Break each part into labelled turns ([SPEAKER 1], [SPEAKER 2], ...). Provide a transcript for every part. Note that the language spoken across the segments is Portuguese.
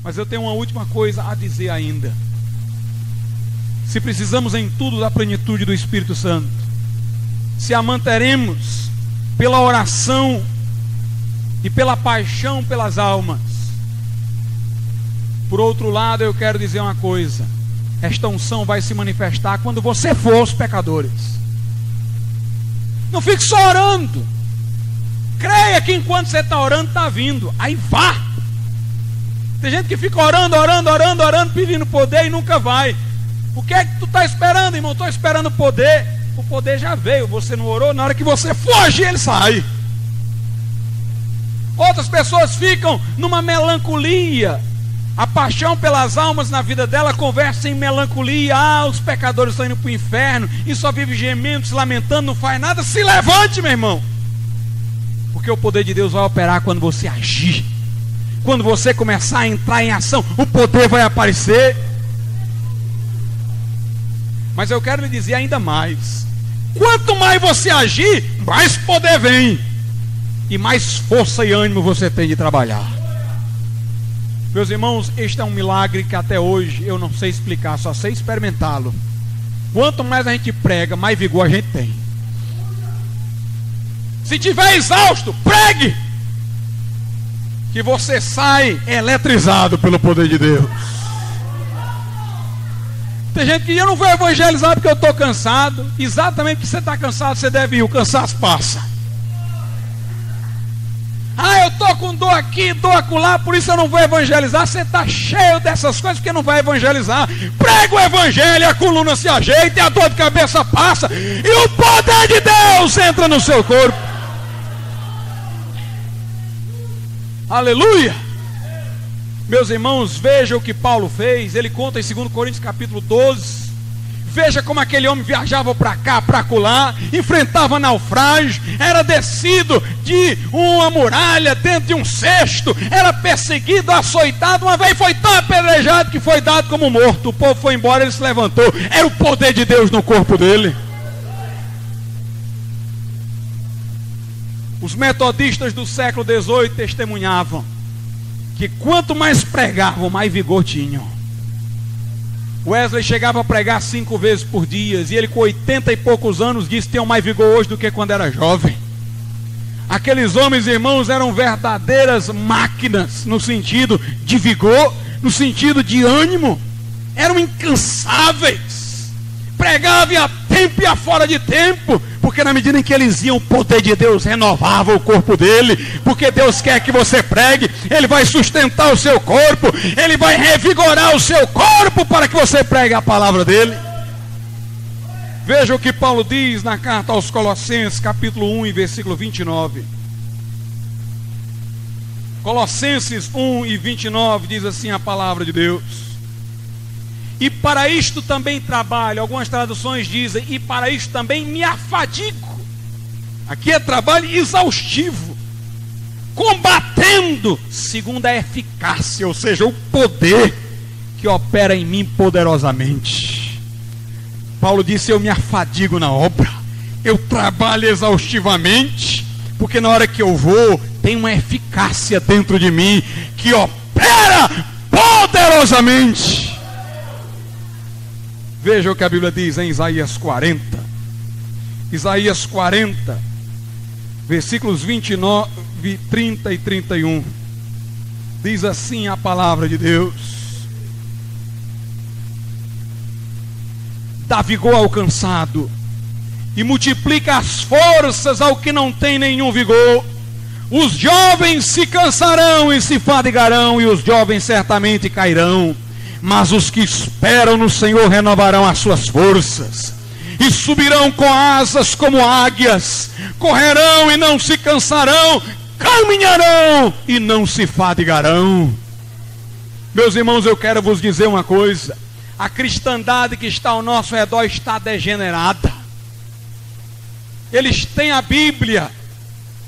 [SPEAKER 1] Mas eu tenho uma última coisa a dizer ainda. Se precisamos em tudo da plenitude do Espírito Santo, se a manteremos pela oração e pela paixão pelas almas. Por outro lado, eu quero dizer uma coisa: esta unção vai se manifestar quando você for os pecadores. Não fique só orando. Creia que enquanto você está orando, está vindo. Aí vá. Tem gente que fica orando, pedindo poder e nunca vai. O que é que tu está esperando, irmão? Estou esperando o poder. O poder já veio, você não orou. Na hora que você foge, ele sai. Outras pessoas ficam numa melancolia. A paixão pelas almas na vida dela conversa em melancolia. Ah, os pecadores estão indo para o inferno e só vive gemendo, se lamentando, não faz nada. Se levante, meu irmão, porque o poder de Deus vai operar quando você agir. Quando você começar a entrar em ação, o poder vai aparecer. Mas eu quero lhe dizer ainda mais: quanto mais você agir, mais poder vem, e mais força e ânimo você tem de trabalhar. Meus irmãos, este é um milagre que até hoje eu não sei explicar, só sei experimentá-lo. Quanto mais a gente prega, mais vigor a gente tem. Se tiver exausto, pregue, que você sai eletrizado pelo poder de Deus. Tem gente que eu não vou evangelizar porque eu estou cansado. Exatamente porque você está cansado, você deve ir, o cansaço passa. Ah, eu estou com dor aqui, dor acolá, por isso eu não vou evangelizar. Você está cheio dessas coisas porque não vai evangelizar. Prega o evangelho, a coluna se ajeita e a dor de cabeça passa, e o poder de Deus entra no seu corpo. Aleluia! Meus irmãos, veja o que Paulo fez. Ele conta em 2 Coríntios capítulo 12. Veja como aquele homem viajava para cá, para acolá, enfrentava naufrágio, era descido de uma muralha dentro de um cesto, era perseguido, açoitado. Uma vez foi tão apedrejado que foi dado como morto. O povo foi embora, ele se levantou. Era o poder de Deus no corpo dele. Os metodistas do século XVIII testemunhavam que quanto mais pregavam, mais vigor tinham. Wesley chegava a pregar 5 vezes por dia, e ele com 80 e poucos anos disse que tem mais vigor hoje do que quando era jovem. Aqueles homens, irmãos, eram verdadeiras máquinas no sentido de vigor, no sentido de ânimo. Eram incansáveis, pregavam a tempo e a fora de tempo, porque na medida em que eles iam, o poder de Deus renovava o corpo dele. Porque Deus quer que você pregue, Ele vai sustentar o seu corpo, Ele vai revigorar o seu corpo para que você pregue a palavra dele. Veja o que Paulo diz na carta aos Colossenses, capítulo 1 e versículo 29. Colossenses 1 e 29 diz assim a palavra de Deus: e para isto também trabalho. Algumas traduções dizem: e para isto também me afadigo. Aqui é trabalho exaustivo, combatendo segundo a eficácia, ou seja, o poder que opera em mim poderosamente. Paulo disse: eu me afadigo na obra, eu trabalho exaustivamente, porque na hora que eu vou, tem uma eficácia dentro de mim que opera poderosamente. Veja o que a Bíblia diz em Isaías 40. Isaías 40, versículos 29, 30 e 31. Diz assim a palavra de Deus: dá vigor ao cansado e multiplica as forças ao que não tem nenhum vigor. Os jovens se cansarão e se fadigarão, e os jovens certamente cairão. Mas os que esperam no Senhor renovarão as suas forças, e subirão com asas como águias, correrão e não se cansarão, caminharão e não se fadigarão. Meus irmãos, eu quero vos dizer uma coisa: a cristandade que está ao nosso redor está degenerada. Eles têm a Bíblia,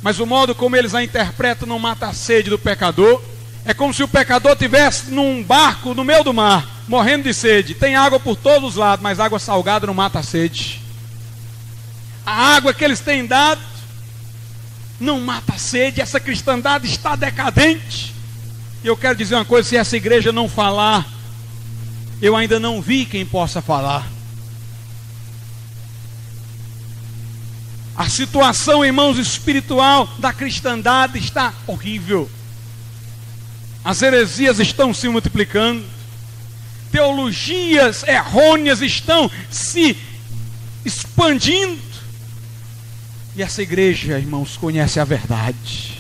[SPEAKER 1] mas o modo como eles a interpretam não mata a sede do pecador. É como se o pecador estivesse num barco no meio do mar, morrendo de sede. Tem água por todos os lados, mas água salgada não mata a sede. A água que eles têm dado não mata a sede. Essa cristandade está decadente. E eu quero dizer uma coisa: se essa igreja não falar, eu ainda não vi quem possa falar. A situação, irmãos, espiritual da cristandade está horrível. As heresias estão se multiplicando. Teologias errôneas estão se expandindo. E essa igreja, irmãos, conhece a verdade.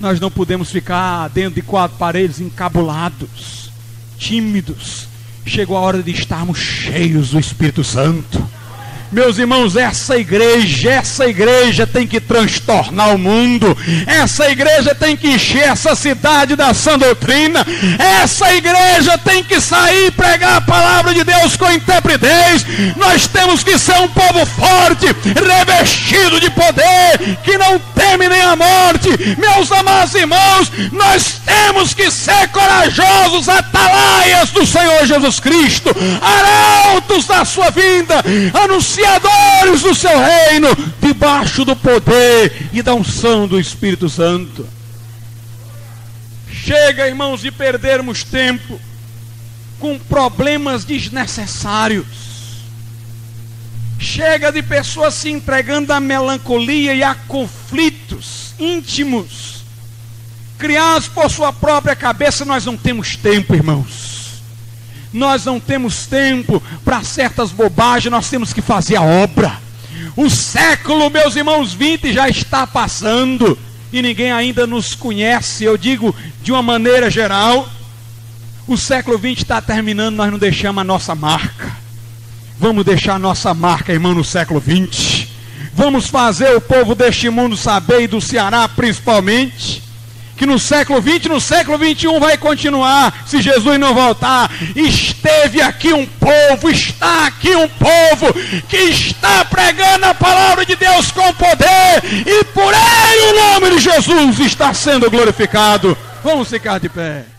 [SPEAKER 1] Nós não podemos ficar dentro de quatro paredes encabulados, tímidos. Chegou a hora de estarmos cheios do Espírito Santo. Meus irmãos, essa igreja tem que transtornar o mundo. Essa igreja tem que encher essa cidade da sã doutrina. Essa igreja tem que sair e pregar a palavra de Deus com intrepidez. Nós temos que ser um povo forte, revestido de poder, que não teme nem a morte. Meus amados irmãos, nós temos que ser corajosos, atalaias do Senhor Jesus Cristo, arautos da sua vinda, anunciadores do seu reino, debaixo do poder e da unção do Espírito Santo. Chega, irmãos, de perdermos tempo com problemas desnecessários. Chega de pessoas se entregando à melancolia e a conflitos íntimos criados por sua própria cabeça. Nós não temos tempo, irmãos. Nós não temos tempo para certas bobagens. Nós temos que fazer a obra. O século, meus irmãos, 20 já está passando e ninguém ainda nos conhece. Eu digo de uma maneira geral, o século 20 está terminando. Nós não deixamos a nossa marca. Vamos deixar a nossa marca, irmão, no século 20. Vamos fazer o povo deste mundo saber, e do Ceará principalmente, que no século 20, no século 21 vai continuar, se Jesus não voltar. Esteve aqui um povo, está aqui um povo que está pregando a palavra de Deus com poder, e por ele o nome de Jesus está sendo glorificado. Vamos ficar de pé.